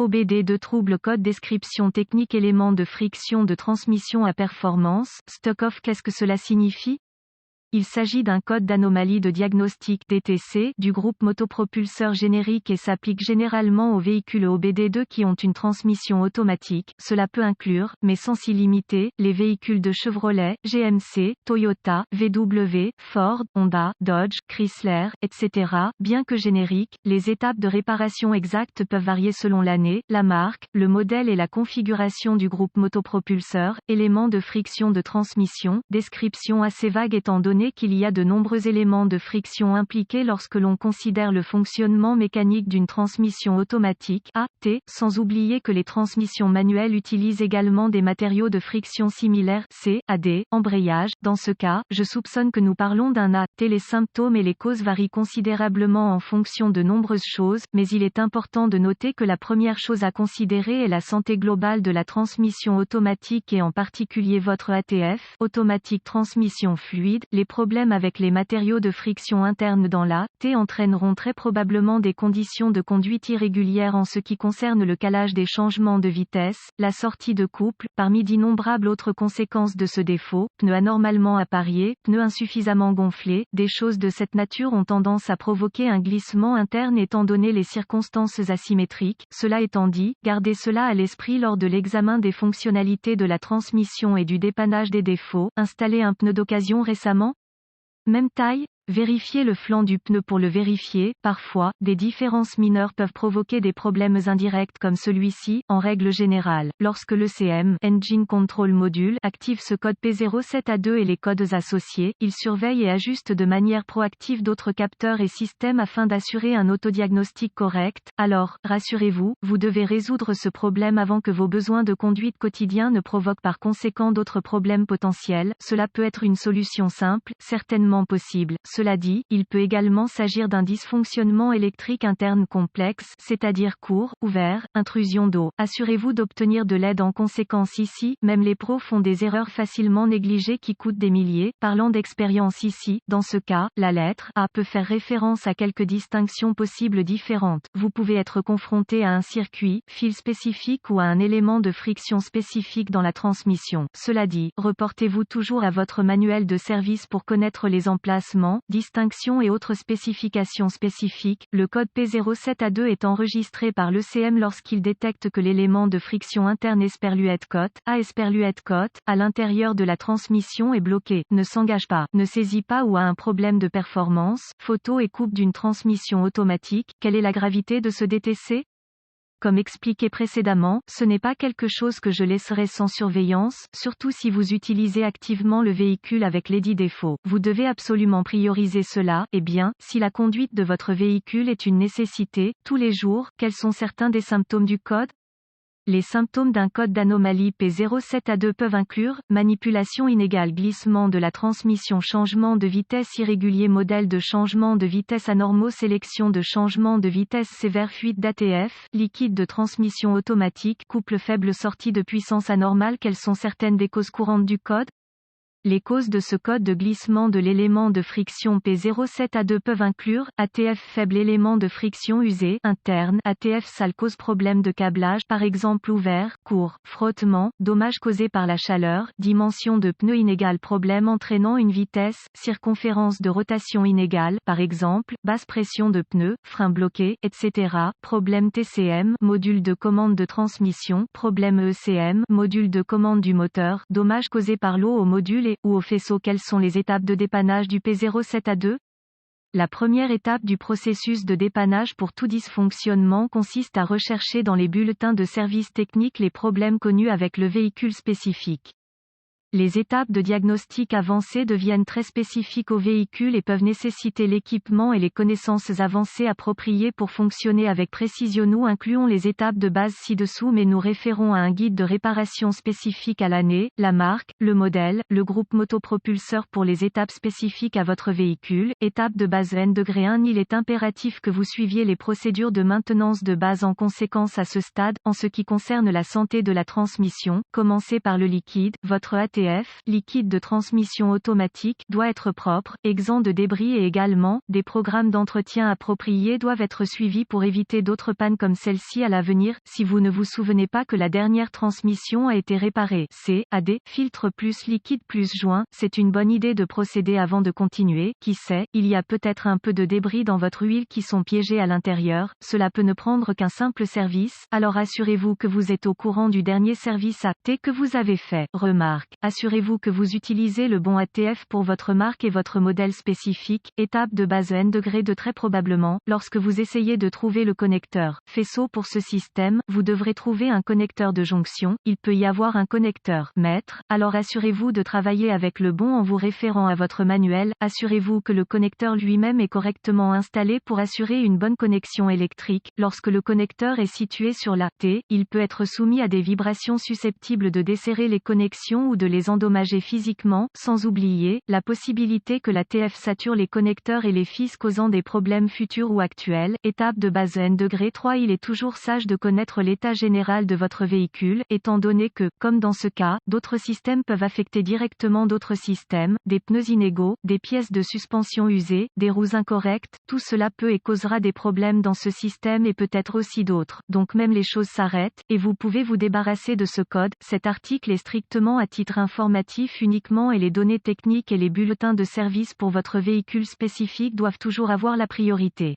OBD2 trouble code description technique élément de friction de transmission à performance, stock-off. Qu'est-ce que cela signifie? Il s'agit d'un code d'anomalie de diagnostic DTC du groupe motopropulseur générique et s'applique généralement aux véhicules OBD2 qui ont une transmission automatique. Cela peut inclure, mais sans s'y limiter, les véhicules de Chevrolet, GMC, Toyota, VW, Ford, Honda, Dodge, Chrysler, etc. Bien que génériques, les étapes de réparation exactes peuvent varier selon l'année, la marque, le modèle et la configuration du groupe motopropulseur. Éléments de friction de transmission, description assez vague étant donné qu'il y a de nombreux éléments de friction impliqués lorsque l'on considère le fonctionnement mécanique d'une transmission automatique AT, sans oublier que les transmissions manuelles utilisent également des matériaux de friction similaires CAD, embrayage. Dans ce cas, je soupçonne que nous parlons d'un AT. Les symptômes et les causes varient considérablement en fonction de nombreuses choses, mais il est important de noter que la première chose à considérer est la santé globale de la transmission automatique et en particulier votre ATF, automatique transmission fluide. Les problèmes avec les matériaux de friction interne dans l'AT entraîneront très probablement des conditions de conduite irrégulières en ce qui concerne le calage des changements de vitesse, la sortie de couple, parmi d'innombrables autres conséquences de ce défaut, pneus anormalement appariés, pneus insuffisamment gonflés. Des choses de cette nature ont tendance à provoquer un glissement interne étant donné les circonstances asymétriques. Cela étant dit, gardez cela à l'esprit lors de l'examen des fonctionnalités de la transmission et du dépannage des défauts. Installer un pneu d'occasion récemment? Même taille? Vérifiez le flanc du pneu pour le vérifier. Parfois, des différences mineures peuvent provoquer des problèmes indirects comme celui-ci. En règle générale, lorsque l'ECM Engine Control Module active ce code P07A2 et les codes associés, il surveille et ajuste de manière proactive d'autres capteurs et systèmes afin d'assurer un autodiagnostic correct. Alors, rassurez-vous, vous devez résoudre ce problème avant que vos besoins de conduite quotidiens ne provoquent par conséquent d'autres problèmes potentiels. Cela peut être une solution simple, certainement possible. Cela dit, il peut également s'agir d'un dysfonctionnement électrique interne complexe, c'est-à-dire court, ouvert, intrusion d'eau. Assurez-vous d'obtenir de l'aide en conséquence ici. Même les pros font des erreurs facilement négligées qui coûtent des milliers. Parlant d'expérience ici, dans ce cas, la lettre A peut faire référence à quelques distinctions possibles différentes. Vous pouvez être confronté à un circuit, fil spécifique ou à un élément de friction spécifique dans la transmission. Cela dit, reportez-vous toujours à votre manuel de service pour connaître les emplacements, distinctions et autres spécifications spécifiques. Le code P07A2 est enregistré par l'ECM lorsqu'il détecte que l'élément de friction interne Esperluette cote à l'intérieur de la transmission est bloqué, ne s'engage pas, ne saisit pas ou a un problème de performance. Photo et coupe d'une transmission automatique. Quelle est la gravité de ce DTC? Comme expliqué précédemment, ce n'est pas quelque chose que je laisserai sans surveillance, surtout si vous utilisez activement le véhicule avec lesdits défauts. Vous devez absolument prioriser cela. Eh bien, si la conduite de votre véhicule est une nécessité, tous les jours, quels sont certains des symptômes du code? Les symptômes d'un code d'anomalie P07A2 peuvent inclure manipulation inégale, glissement de la transmission, changement de vitesse irrégulier, modèle de changement de vitesse anormaux, sélection de changement de vitesse sévère, fuite d'ATF, liquide de transmission automatique, couple faible, sortie de puissance anormale. Quelles sont certaines des causes courantes du code? Les causes de ce code de glissement de l'élément de friction P07A2 peuvent inclure ATF faible, élément de friction usé, interne, ATF sale, cause problème de câblage, par exemple ouvert, court, frottement, dommages causés par la chaleur, dimension de pneu inégale, problème entraînant une vitesse, circonférence de rotation inégale, par exemple, basse pression de pneu, frein bloqué, etc. Problème TCM, module de commande de transmission, problème ECM, module de commande du moteur, dommages causés par l'eau au module ou au faisceau. Quelles sont les étapes de dépannage du P07A2? La première étape du processus de dépannage pour tout dysfonctionnement consiste à rechercher dans les bulletins de service technique les problèmes connus avec le véhicule spécifique. Les étapes de diagnostic avancé deviennent très spécifiques au véhicule et peuvent nécessiter l'équipement et les connaissances avancées appropriées pour fonctionner avec précision. Nous incluons les étapes de base ci-dessous, mais nous référons à un guide de réparation spécifique à l'année, la marque, le modèle, le groupe motopropulseur pour les étapes spécifiques à votre véhicule. Étape de base N-1. Il est impératif que vous suiviez les procédures de maintenance de base en conséquence à ce stade. En ce qui concerne la santé de la transmission, commencez par le liquide, votre ATF ATF, liquide de transmission automatique, doit être propre, exempt de débris et également, des programmes d'entretien appropriés doivent être suivis pour éviter d'autres pannes comme celle-ci à l'avenir, si vous ne vous souvenez pas que la dernière transmission a été réparée. AD, filtre plus liquide plus joint, c'est une bonne idée de procéder avant de continuer, qui sait, il y a peut-être un peu de débris dans votre huile qui sont piégés à l'intérieur, cela peut ne prendre qu'un simple service, alors assurez-vous que vous êtes au courant du dernier service AT que vous avez fait. Remarque, assurez-vous que vous utilisez le bon ATF pour votre marque et votre modèle spécifique, étape de base N degré de très probablement, lorsque vous essayez de trouver le connecteur faisceau pour ce système, vous devrez trouver un connecteur de jonction, il peut y avoir un connecteur maître, alors assurez-vous de travailler avec le bon en vous référant à votre manuel, assurez-vous que le connecteur lui-même est correctement installé pour assurer une bonne connexion électrique, lorsque le connecteur est situé sur la T, il peut être soumis à des vibrations susceptibles de desserrer les connexions ou de les endommager physiquement, sans oublier, la possibilité que la TF sature les connecteurs et les fils causant des problèmes futurs ou actuels. Étape de base N degré 3. Il est toujours sage de connaître l'état général de votre véhicule, étant donné que, comme dans ce cas, d'autres systèmes peuvent affecter directement d'autres systèmes, des pneus inégaux, des pièces de suspension usées, des roues incorrectes, tout cela peut et causera des problèmes dans ce système et peut-être aussi d'autres, donc même les choses s'arrêtent, et vous pouvez vous débarrasser de ce code. Cet article est strictement à titre informatif uniquement et les données techniques et les bulletins de service pour votre véhicule spécifique doivent toujours avoir la priorité.